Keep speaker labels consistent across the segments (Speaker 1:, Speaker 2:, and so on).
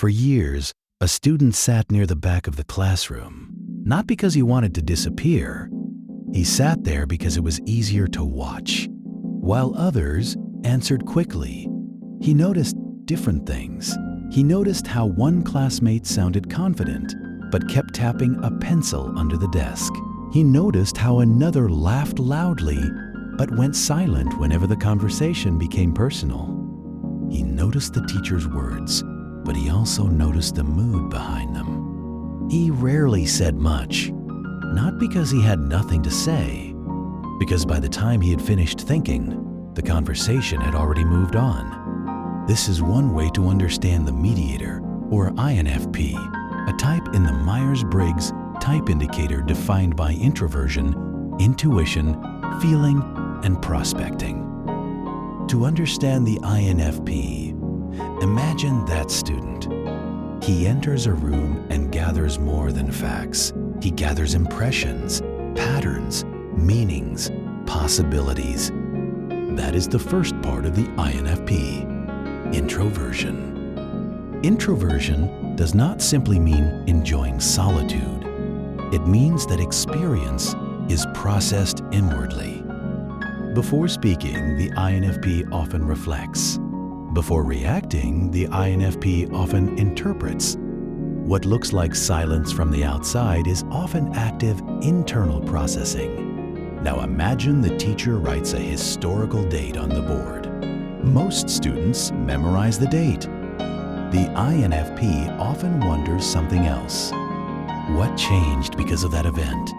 Speaker 1: For years, a student sat near the back of the classroom, not because he wanted to disappear. He sat there because it was easier to watch, while others answered quickly. He noticed different things. He noticed how one classmate sounded confident, but kept tapping a pencil under the desk. He noticed how another laughed loudly, but went silent whenever the conversation became personal. He noticed the teacher's words, but he also noticed the mood behind them. He rarely said much, not because he had nothing to say, because by the time he had finished thinking, the conversation had already moved on. This is one way to understand the Mediator, or INFP, a type in the Myers-Briggs Type Indicator defined by introversion, intuition, feeling, and prospecting. To understand the INFP, imagine that student. He enters a room and gathers more than facts. He gathers impressions, patterns, meanings, possibilities. That is the first part of the INFP, introversion. Introversion does not simply mean enjoying solitude. It means that experience is processed inwardly. Before speaking, the INFP often reflects. Before reacting, the INFP often interprets. What looks like silence from the outside is often active internal processing. Now imagine the teacher writes a historical date on the board. Most students memorize the date. The INFP often wonders something else. What changed because of that event?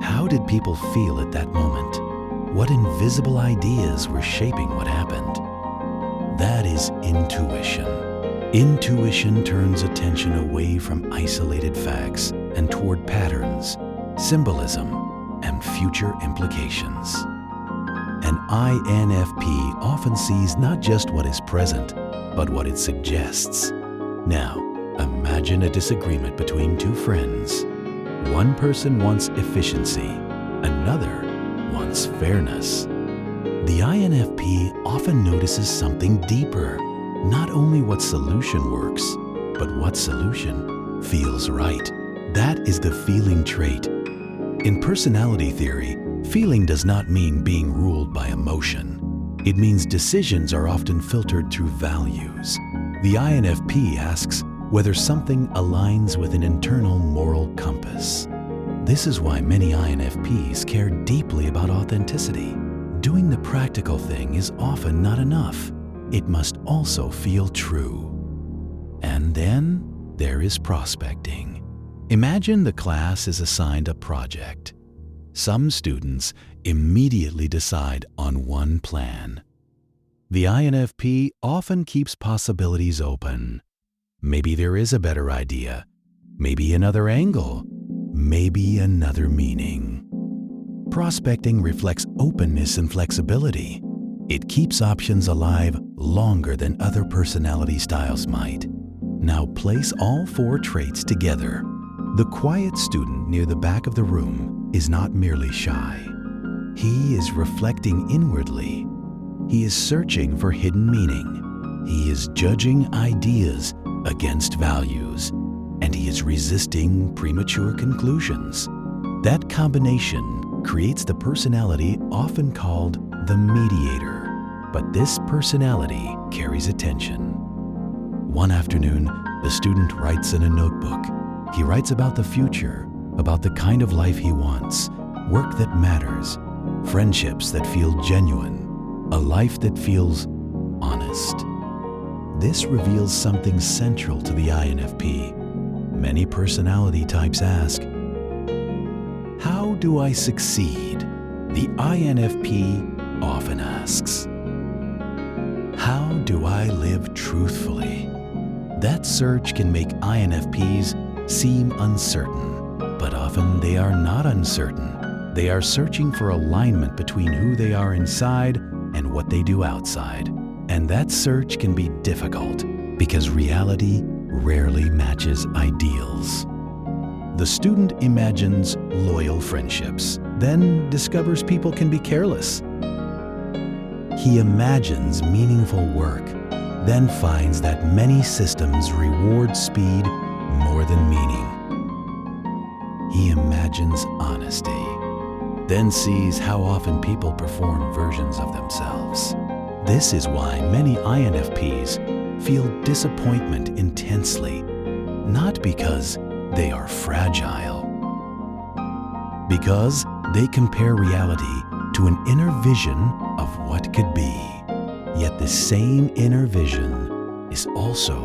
Speaker 1: How did people feel at that moment? What invisible ideas were shaping what happened? That is intuition. Intuition turns attention away from isolated facts and toward patterns, symbolism, and future implications. An INFP often sees not just what is present, but what it suggests. Now, imagine a disagreement between two friends. One person wants efficiency, another wants fairness. The INFP often notices something deeper, not only what solution works, but what solution feels right. That is the feeling trait. In personality theory, feeling does not mean being ruled by emotion. It means decisions are often filtered through values. The INFP asks whether something aligns with an internal moral compass. This is why many INFPs care deeply about authenticity. Doing the practical thing is often not enough. It must also feel true. And then there is prospecting. Imagine the class is assigned a project. Some students immediately decide on one plan. The INFP often keeps possibilities open. Maybe there is a better idea, maybe another angle, maybe another meaning. Prospecting reflects openness and flexibility. It keeps options alive longer than other personality styles might. Now place all four traits together. The quiet student near the back of the room is not merely shy. He is reflecting inwardly. He is searching for hidden meaning. He is judging ideas against values, and he is resisting premature conclusions. That combination creates the personality often called the Mediator, but this personality carries attention. One afternoon, the student writes in a notebook. He writes about the future, about the kind of life he wants, work that matters, friendships that feel genuine, a life that feels honest. This reveals something central to the INFP. Many personality types ask, how do I succeed? The INFP often asks, how do I live truthfully? That search can make INFPs seem uncertain, but often they are not uncertain. They are searching for alignment between who they are inside and what they do outside. And that search can be difficult because reality rarely matches ideals. The student imagines loyal friendships, then discovers people can be careless. He imagines meaningful work, then finds that many systems reward speed more than meaning. He imagines honesty, then sees how often people perform versions of themselves. This is why many INFPs feel disappointment intensely, not because they are fragile, because they compare reality to an inner vision of what could be. Yet the same inner vision is also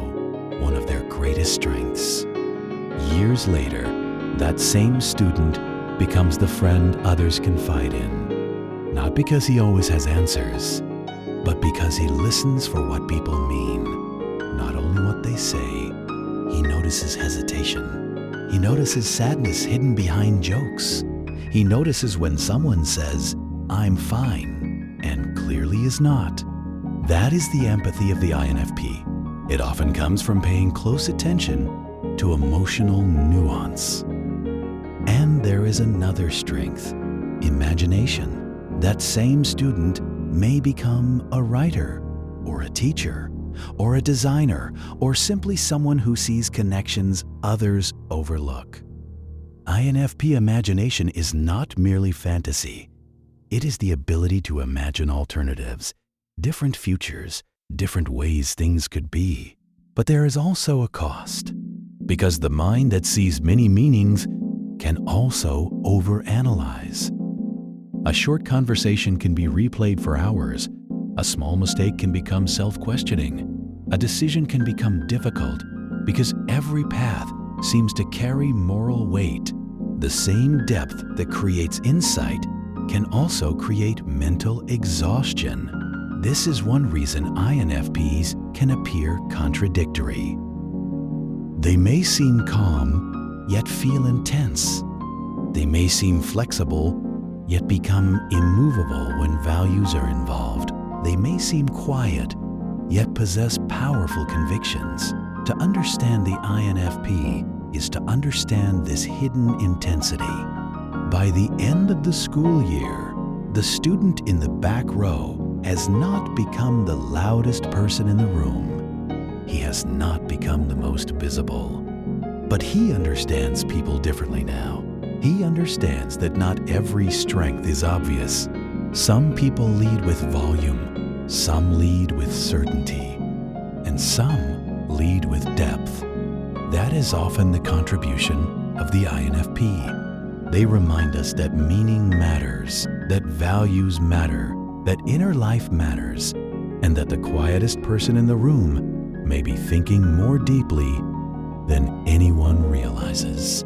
Speaker 1: one of their greatest strengths. Years later, that same student becomes the friend others confide in, not because he always has answers, but because he listens for what people mean, not only what they say. He notices hesitation. He notices sadness hidden behind jokes. He notices when someone says, "I'm fine," and clearly is not. That is the empathy of the INFP. It often comes from paying close attention to emotional nuance. And there is another strength, imagination. That same student may become a writer, or a teacher, or a designer, or simply someone who sees connections others overlook. INFP imagination is not merely fantasy. It is the ability to imagine alternatives, different futures, different ways things could be. But there is also a cost, because the mind that sees many meanings can also overanalyze. A short conversation can be replayed for hours. A small mistake can become self-questioning. A decision can become difficult because every path seems to carry moral weight. The same depth that creates insight can also create mental exhaustion. This is one reason INFPs can appear contradictory. They may seem calm, yet feel intense. They may seem flexible, yet become immovable when values are involved. They may seem quiet, yet possess powerful convictions. To understand the INFP is to understand this hidden intensity. By the end of the school year, the student in the back row has not become the loudest person in the room. He has not become the most visible. But he understands people differently now. He understands that not every strength is obvious. Some people lead with volume, some lead with certainty, and some lead with depth. That is often the contribution of the INFP. They remind us that meaning matters, that values matter, that inner life matters, and that the quietest person in the room may be thinking more deeply than anyone realizes.